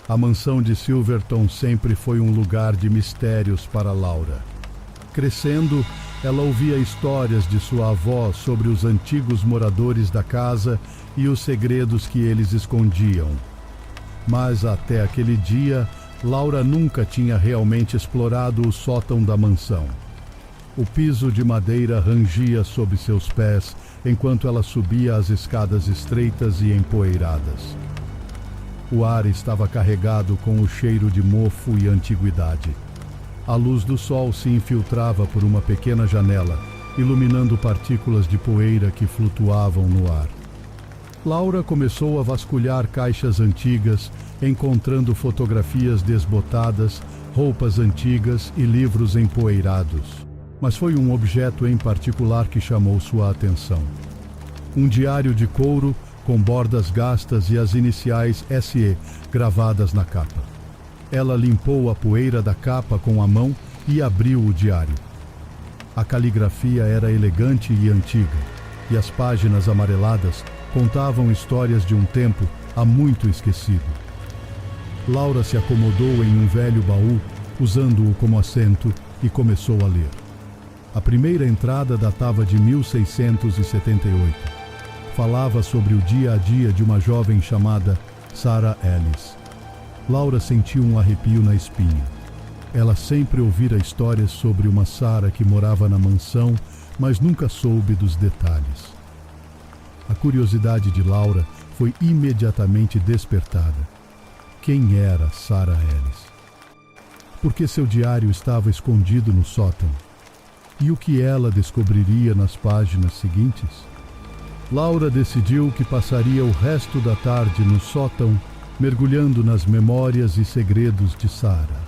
A mansão de Silverton sempre foi um lugar de mistérios para Laura. Crescendo, ela ouvia histórias de sua avó sobre os antigos moradores da casa e os segredos que eles escondiam. Mas até aquele dia, Laura nunca tinha realmente explorado o sótão da mansão. O piso de madeira rangia sob seus pés enquanto ela subia as escadas estreitas e empoeiradas. O ar estava carregado com o cheiro de mofo e antiguidade. A luz do sol se infiltrava por uma pequena janela, iluminando partículas de poeira que flutuavam no ar. Laura começou a vasculhar caixas antigas, encontrando fotografias desbotadas, roupas antigas e livros empoeirados. Mas foi um objeto em particular que chamou sua atenção. Um diário de couro com bordas gastas e as iniciais SE gravadas na capa. Ela limpou a poeira da capa com a mão e abriu o diário. A caligrafia era elegante e antiga, e as páginas amareladas contavam histórias de um tempo há muito esquecido. Laura se acomodou em um velho baú, usando-o como assento, e começou a ler. A primeira entrada datava de 1678. Falava sobre o dia a dia de uma jovem chamada Sarah Ellis. Laura sentiu um arrepio na espinha. Ela sempre ouvira histórias sobre uma Sarah que morava na mansão, mas nunca soube dos detalhes. A curiosidade de Laura foi imediatamente despertada. Quem era Sarah Ellis? Por que seu diário estava escondido no sótão? E o que ela descobriria nas páginas seguintes? Laura decidiu que passaria o resto da tarde no sótão, mergulhando nas memórias e segredos de Sarah.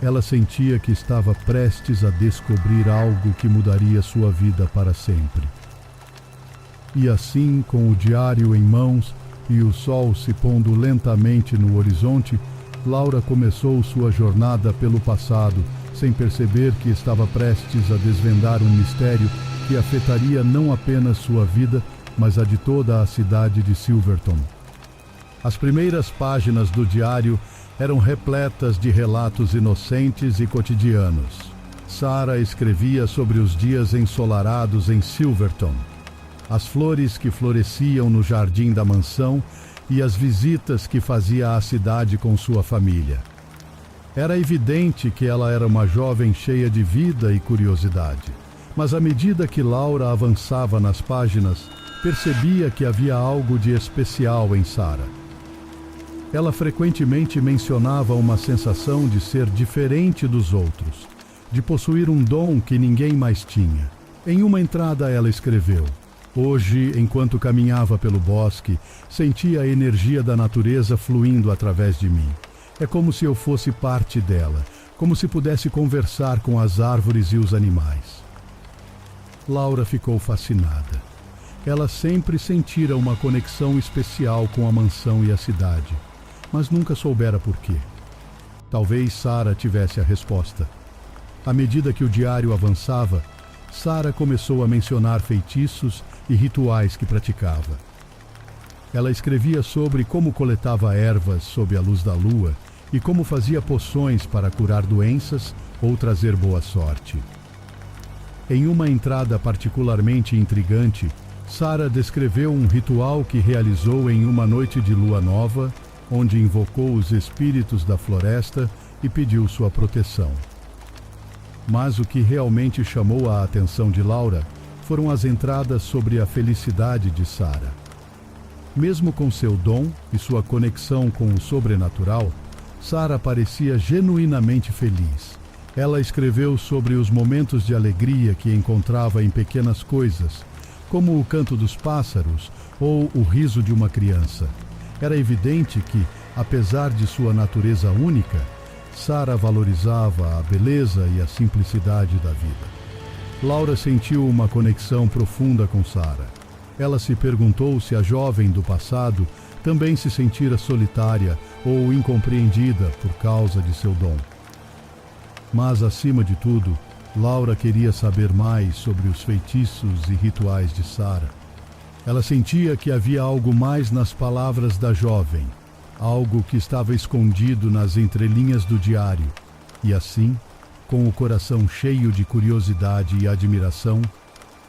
Ela sentia que estava prestes a descobrir algo que mudaria sua vida para sempre. E assim, com o diário em mãos e o sol se pondo lentamente no horizonte, Laura começou sua jornada pelo passado, sem perceber que estava prestes a desvendar um mistério que afetaria não apenas sua vida, mas a de toda a cidade de Silverton. As primeiras páginas do diário eram repletas de relatos inocentes e cotidianos. Sarah escrevia sobre os dias ensolarados em Silverton, as flores que floresciam no jardim da mansão e as visitas que fazia à cidade com sua família. Era evidente que ela era uma jovem cheia de vida e curiosidade, mas à medida que Laura avançava nas páginas, percebia que havia algo de especial em Sarah. Ela frequentemente mencionava uma sensação de ser diferente dos outros, de possuir um dom que ninguém mais tinha. Em uma entrada ela escreveu: "Hoje, enquanto caminhava pelo bosque, sentia a energia da natureza fluindo através de mim. É como se eu fosse parte dela, como se pudesse conversar com as árvores e os animais." Laura ficou fascinada. Ela sempre sentira uma conexão especial com a mansão e a cidade, mas nunca soubera por quê. Talvez Sarah tivesse a resposta. À medida que o diário avançava, Sarah começou a mencionar feitiços e rituais que praticava. Ela escrevia sobre como coletava ervas sob a luz da lua e como fazia poções para curar doenças ou trazer boa sorte. Em uma entrada particularmente intrigante, Sarah descreveu um ritual que realizou em uma noite de lua nova, onde invocou os espíritos da floresta e pediu sua proteção. Mas o que realmente chamou a atenção de Laura foram as entradas sobre a felicidade de Sarah. Mesmo com seu dom e sua conexão com o sobrenatural, Sarah parecia genuinamente feliz. Ela escreveu sobre os momentos de alegria que encontrava em pequenas coisas, como o canto dos pássaros ou o riso de uma criança. Era evidente que, apesar de sua natureza única, Sarah valorizava a beleza e a simplicidade da vida. Laura sentiu uma conexão profunda com Sarah. Ela se perguntou se a jovem do passado também se sentira solitária ou incompreendida por causa de seu dom. Mas, acima de tudo, Laura queria saber mais sobre os feitiços e rituais de Sarah. Ela sentia que havia algo mais nas palavras da jovem, algo que estava escondido nas entrelinhas do diário, e assim, com o coração cheio de curiosidade e admiração,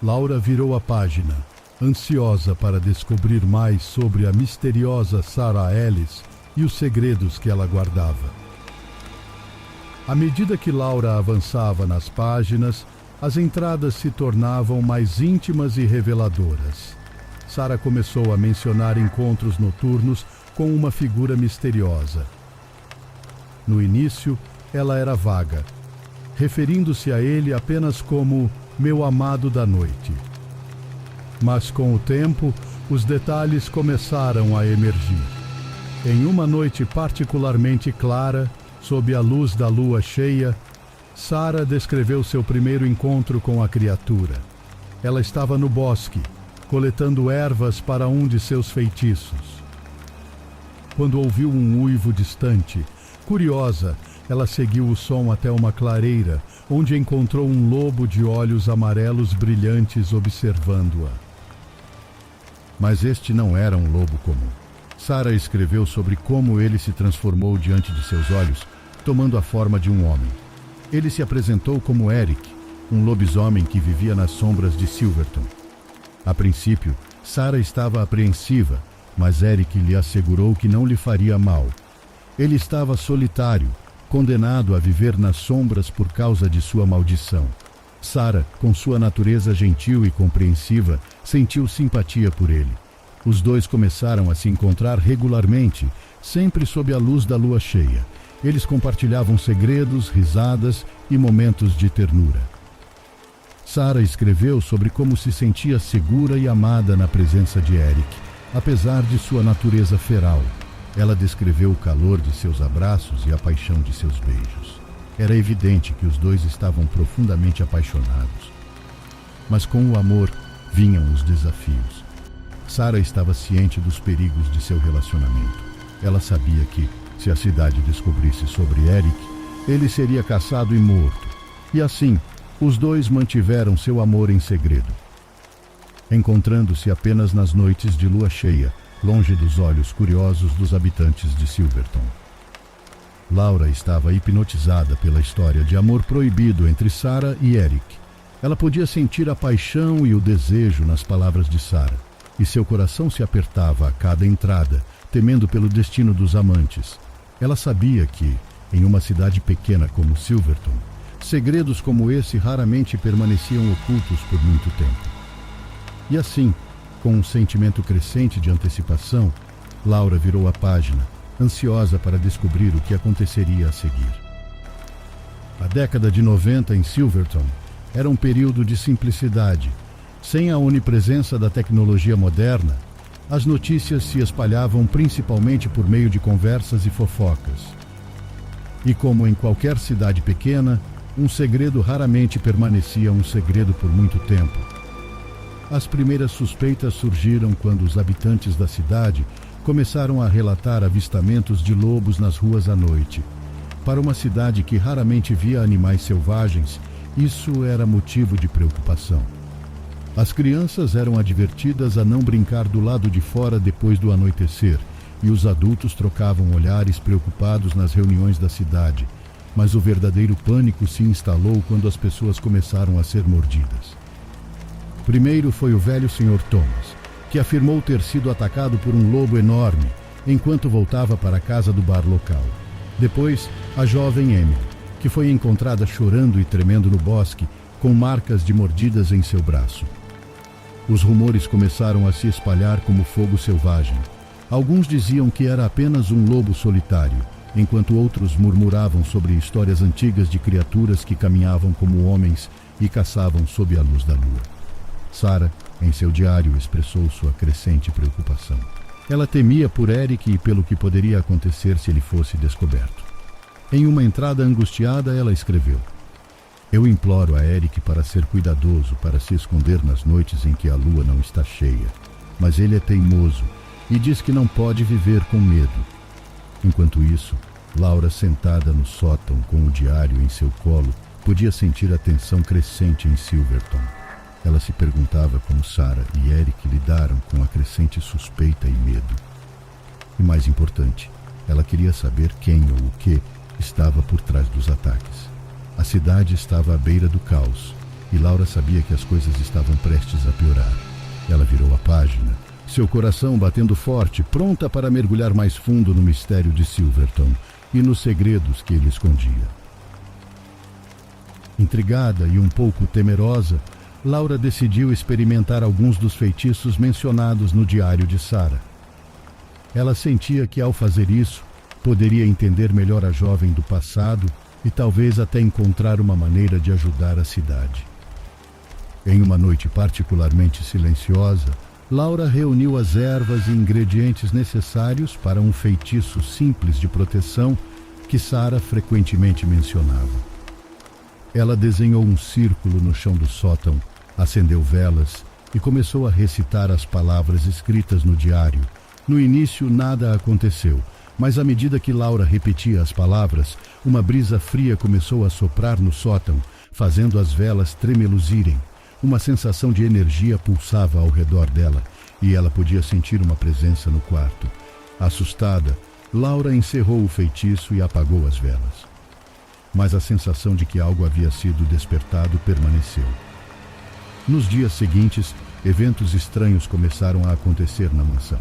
Laura virou a página, ansiosa para descobrir mais sobre a misteriosa Sarah Ellis e os segredos que ela guardava. À medida que Laura avançava nas páginas, as entradas se tornavam mais íntimas e reveladoras. Sarah começou a mencionar encontros noturnos com uma figura misteriosa. No início, ela era vaga, referindo-se a ele apenas como meu amado da noite. Mas com o tempo, os detalhes começaram a emergir. Em uma noite particularmente clara, sob a luz da lua cheia, Sarah descreveu seu primeiro encontro com a criatura. Ela estava no bosque, coletando ervas para um de seus feitiços. Quando ouviu um uivo distante, curiosa, ela seguiu o som até uma clareira, onde encontrou um lobo de olhos amarelos brilhantes observando-a. Mas este não era um lobo comum. Sarah escreveu sobre como ele se transformou diante de seus olhos, tomando a forma de um homem. Ele se apresentou como Eric, um lobisomem que vivia nas sombras de Silverton. A princípio, Sarah estava apreensiva, mas Eric lhe assegurou que não lhe faria mal. Ele estava solitário, condenado a viver nas sombras por causa de sua maldição. Sarah, com sua natureza gentil e compreensiva, sentiu simpatia por ele. Os dois começaram a se encontrar regularmente, sempre sob a luz da lua cheia. Eles compartilhavam segredos, risadas e momentos de ternura. Sarah escreveu sobre como se sentia segura e amada na presença de Eric, apesar de sua natureza feral. Ela descreveu o calor de seus abraços e a paixão de seus beijos. Era evidente que os dois estavam profundamente apaixonados. Mas com o amor vinham os desafios. Sarah estava ciente dos perigos de seu relacionamento. Ela sabia que, se a cidade descobrisse sobre Eric, ele seria caçado e morto. E assim, os dois mantiveram seu amor em segredo. Encontrando-se apenas nas noites de lua cheia, longe dos olhos curiosos dos habitantes de Silverton. Laura estava hipnotizada pela história de amor proibido entre Sarah e Eric. Ela podia sentir a paixão e o desejo nas palavras de Sarah, e seu coração se apertava a cada entrada, temendo pelo destino dos amantes. Ela sabia que, em uma cidade pequena como Silverton, segredos como esse raramente permaneciam ocultos por muito tempo. E assim, com um sentimento crescente de antecipação, Laura virou a página, ansiosa para descobrir o que aconteceria a seguir. A década de 90 em Silverton era um período de simplicidade. Sem a onipresença da tecnologia moderna, as notícias se espalhavam principalmente por meio de conversas e fofocas. E como em qualquer cidade pequena, um segredo raramente permanecia um segredo por muito tempo. As primeiras suspeitas surgiram quando os habitantes da cidade começaram a relatar avistamentos de lobos nas ruas à noite. Para uma cidade que raramente via animais selvagens, isso era motivo de preocupação. As crianças eram advertidas a não brincar do lado de fora depois do anoitecer, e os adultos trocavam olhares preocupados nas reuniões da cidade, mas o verdadeiro pânico se instalou quando as pessoas começaram a ser mordidas. Primeiro foi o velho Sr. Thomas, que afirmou ter sido atacado por um lobo enorme enquanto voltava para a casa do bar local. Depois, a jovem Emily, que foi encontrada chorando e tremendo no bosque, com marcas de mordidas em seu braço. Os rumores começaram a se espalhar como fogo selvagem. Alguns diziam que era apenas um lobo solitário, enquanto outros murmuravam sobre histórias antigas de criaturas que caminhavam como homens e caçavam sob a luz da lua. Sarah, em seu diário, expressou sua crescente preocupação. Ela temia por Eric e pelo que poderia acontecer se ele fosse descoberto. Em uma entrada angustiada, ela escreveu: "Eu imploro a Eric para ser cuidadoso, para se esconder nas noites em que a lua não está cheia. Mas ele é teimoso e diz que não pode viver com medo." Enquanto isso, Laura, sentada no sótão com o diário em seu colo, podia sentir a tensão crescente em Silverton. Ela se perguntava como Sarah e Eric lidaram com a crescente suspeita e medo. E mais importante, Ela queria saber quem ou o que estava por trás dos ataques. A cidade estava à beira do caos e Laura sabia que as coisas estavam prestes a piorar. Ela virou a página, seu coração batendo forte, pronta para mergulhar mais fundo no mistério de Silverton e nos segredos que ele escondia. Intrigada e um pouco temerosa, Laura decidiu experimentar alguns dos feitiços mencionados no diário de Sarah. Ela sentia que, ao fazer isso, poderia entender melhor a jovem do passado e talvez até encontrar uma maneira de ajudar a cidade. Em uma noite particularmente silenciosa, Laura reuniu as ervas e ingredientes necessários para um feitiço simples de proteção que Sarah frequentemente mencionava. Ela desenhou um círculo no chão do sótão, acendeu velas e começou a recitar as palavras escritas no diário. No início nada aconteceu, mas à medida que Laura repetia as palavras, uma brisa fria começou a soprar no sótão, fazendo as velas tremeluzirem. Uma sensação de energia pulsava ao redor dela e ela podia sentir uma presença no quarto. Assustada, Laura encerrou o feitiço e apagou as velas. Mas a sensação de que algo havia sido despertado permaneceu. Nos dias seguintes, eventos estranhos começaram a acontecer na mansão.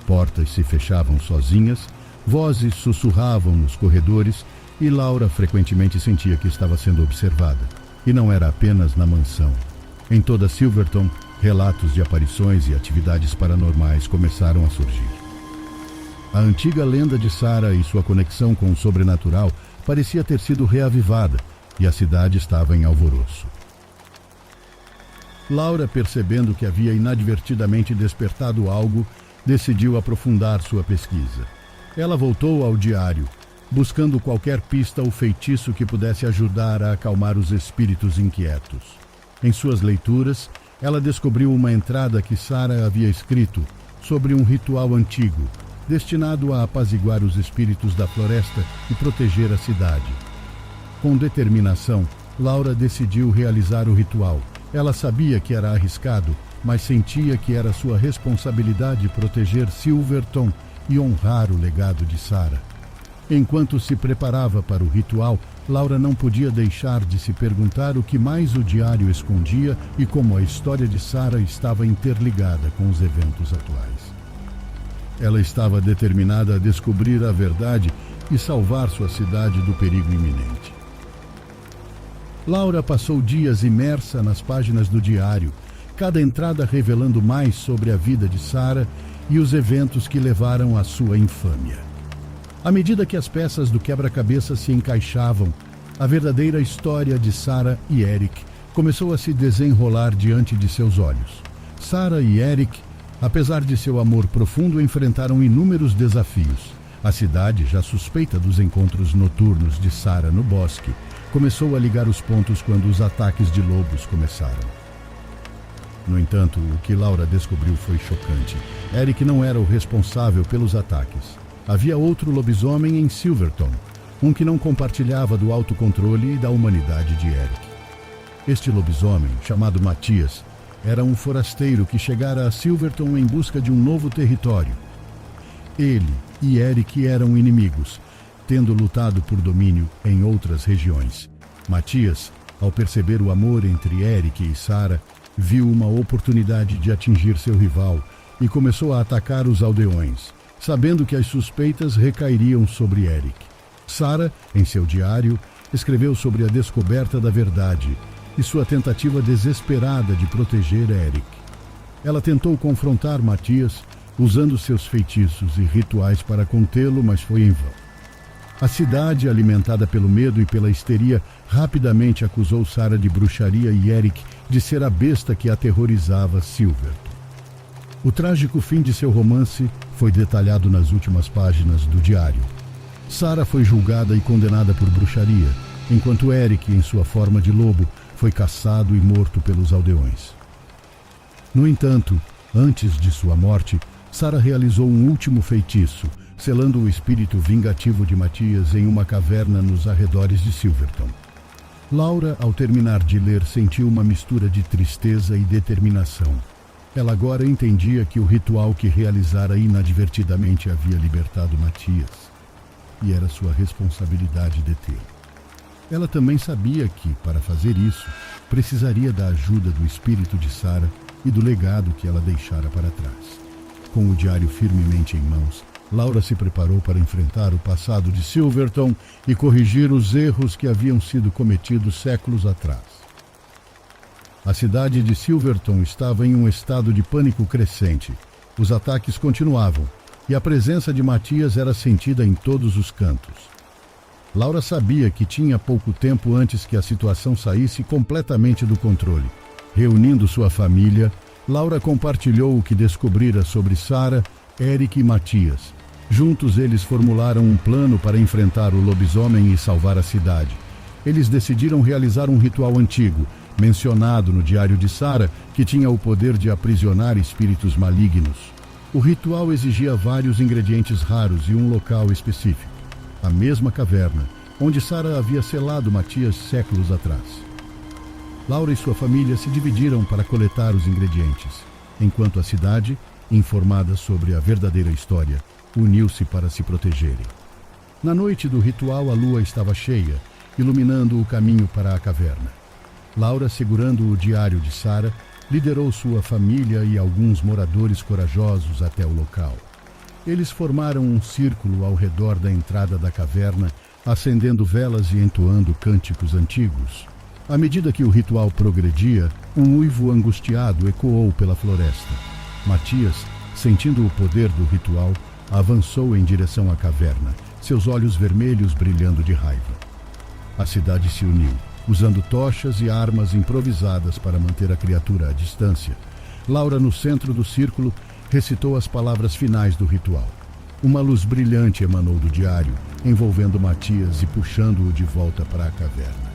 Portas se fechavam sozinhas, vozes sussurravam nos corredores e Laura frequentemente sentia que estava sendo observada. E não era apenas na mansão. Em toda Silverton, relatos de aparições e atividades paranormais começaram a surgir. A antiga lenda de Sarah e sua conexão com o sobrenatural parecia ter sido reavivada e a cidade estava em alvoroço. Laura, percebendo que havia inadvertidamente despertado algo, decidiu aprofundar sua pesquisa. Ela voltou ao diário, buscando qualquer pista ou feitiço que pudesse ajudar a acalmar os espíritos inquietos. Em suas leituras, ela descobriu uma entrada que Sarah havia escrito sobre um ritual antigo, destinado a apaziguar os espíritos da floresta e proteger a cidade. Com determinação, Laura decidiu realizar o ritual. Ela sabia que era arriscado, mas sentia que era sua responsabilidade proteger Silverton e honrar o legado de Sarah. Enquanto se preparava para o ritual, Laura não podia deixar de se perguntar o que mais o diário escondia e como a história de Sarah estava interligada com os eventos atuais. Ela estava determinada a descobrir a verdade e salvar sua cidade do perigo iminente. Laura passou dias imersa nas páginas do diário, cada entrada revelando mais sobre a vida de Sarah e os eventos que levaram à sua infâmia. À medida que as peças do quebra-cabeça se encaixavam, a verdadeira história de Sarah e Eric começou a se desenrolar diante de seus olhos. Sarah e Eric, apesar de seu amor profundo, enfrentaram inúmeros desafios. A cidade, já suspeita dos encontros noturnos de Sarah no bosque, começou a ligar os pontos quando os ataques de lobos começaram. No entanto, o que Laura descobriu foi chocante. Eric não era o responsável pelos ataques. Havia outro lobisomem em Silverton, um que não compartilhava do autocontrole e da humanidade de Eric. Este lobisomem, chamado Matias, era um forasteiro que chegara a Silverton em busca de um novo território. Ele e Eric eram inimigos, tendo lutado por domínio em outras regiões. Matias, ao perceber o amor entre Eric e Sarah, viu uma oportunidade de atingir seu rival e começou a atacar os aldeões, sabendo que as suspeitas recairiam sobre Eric. Sarah, em seu diário, escreveu sobre a descoberta da verdade e sua tentativa desesperada de proteger Eric. Ela tentou confrontar Matias usando seus feitiços e rituais para contê-lo, mas foi em vão. A cidade, alimentada pelo medo e pela histeria, rapidamente acusou Sarah de bruxaria e Eric de ser a besta que aterrorizava Silverton. O trágico fim de seu romance foi detalhado nas últimas páginas do diário. Sarah foi julgada e condenada por bruxaria, enquanto Eric, em sua forma de lobo, foi caçado e morto pelos aldeões. No entanto, antes de sua morte, Sarah realizou um último feitiço, selando o espírito vingativo de Matias em uma caverna nos arredores de Silverton. Laura, ao terminar de ler, sentiu uma mistura de tristeza e determinação. Ela agora entendia que o ritual que realizara inadvertidamente havia libertado Matias. e era sua responsabilidade detê-lo. Ela também sabia que, para fazer isso, precisaria da ajuda do espírito de Sarah e do legado que ela deixara para trás. Com o diário firmemente em mãos, Laura se preparou para enfrentar o passado de Silverton e corrigir os erros que haviam sido cometidos séculos atrás. A cidade de Silverton estava em um estado de pânico crescente. Os ataques continuavam e a presença de Matias era sentida em todos os cantos. Laura sabia que tinha pouco tempo antes que a situação saísse completamente do controle. Reunindo sua família, Laura compartilhou o que descobrira sobre Sarah, Eric e Matias. Juntos eles formularam um plano para enfrentar o lobisomem e salvar a cidade. Eles decidiram realizar um ritual antigo, mencionado no diário de Sarah, que tinha o poder de aprisionar espíritos malignos. O ritual exigia vários ingredientes raros e um local específico. A mesma caverna, onde Sarah havia selado Matias séculos atrás. Laura e sua família se dividiram para coletar os ingredientes, enquanto a cidade, informada sobre a verdadeira história, uniu-se para se protegerem. Na noite do ritual, a lua estava cheia, iluminando o caminho para a caverna. Laura, segurando o diário de Sarah, liderou sua família e alguns moradores corajosos até o local. Eles formaram um círculo ao redor da entrada da caverna, acendendo velas e entoando cânticos antigos. À medida que o ritual progredia, um uivo angustiado ecoou pela floresta. Matias, sentindo o poder do ritual, avançou em direção à caverna, seus olhos vermelhos brilhando de raiva. A cidade se uniu, usando tochas e armas improvisadas para manter a criatura à distância. Laura, no centro do círculo, recitou as palavras finais do ritual. Uma luz brilhante emanou do diário, envolvendo Matias e puxando-o de volta para a caverna.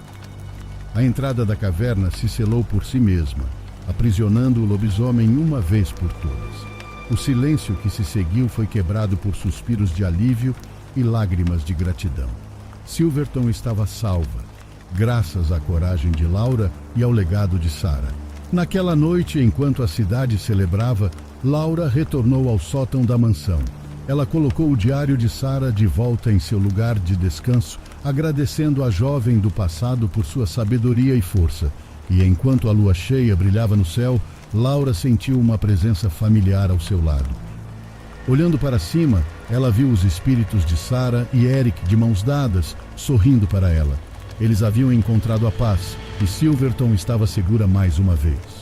A entrada da caverna se selou por si mesma, aprisionando o lobisomem uma vez por todas. O silêncio que se seguiu foi quebrado por suspiros de alívio e lágrimas de gratidão. Silverton estava salva, graças à coragem de Laura e ao legado de Sarah. Naquela noite, enquanto a cidade celebrava, Laura retornou ao sótão da mansão. Ela colocou o diário de Sarah de volta em seu lugar de descanso, agradecendo a jovem do passado por sua sabedoria e força. E enquanto a lua cheia brilhava no céu, Laura sentiu uma presença familiar ao seu lado. Olhando para cima, ela viu os espíritos de Sarah e Eric de mãos dadas, sorrindo para ela. Eles haviam encontrado a paz e Silverton estava segura mais uma vez.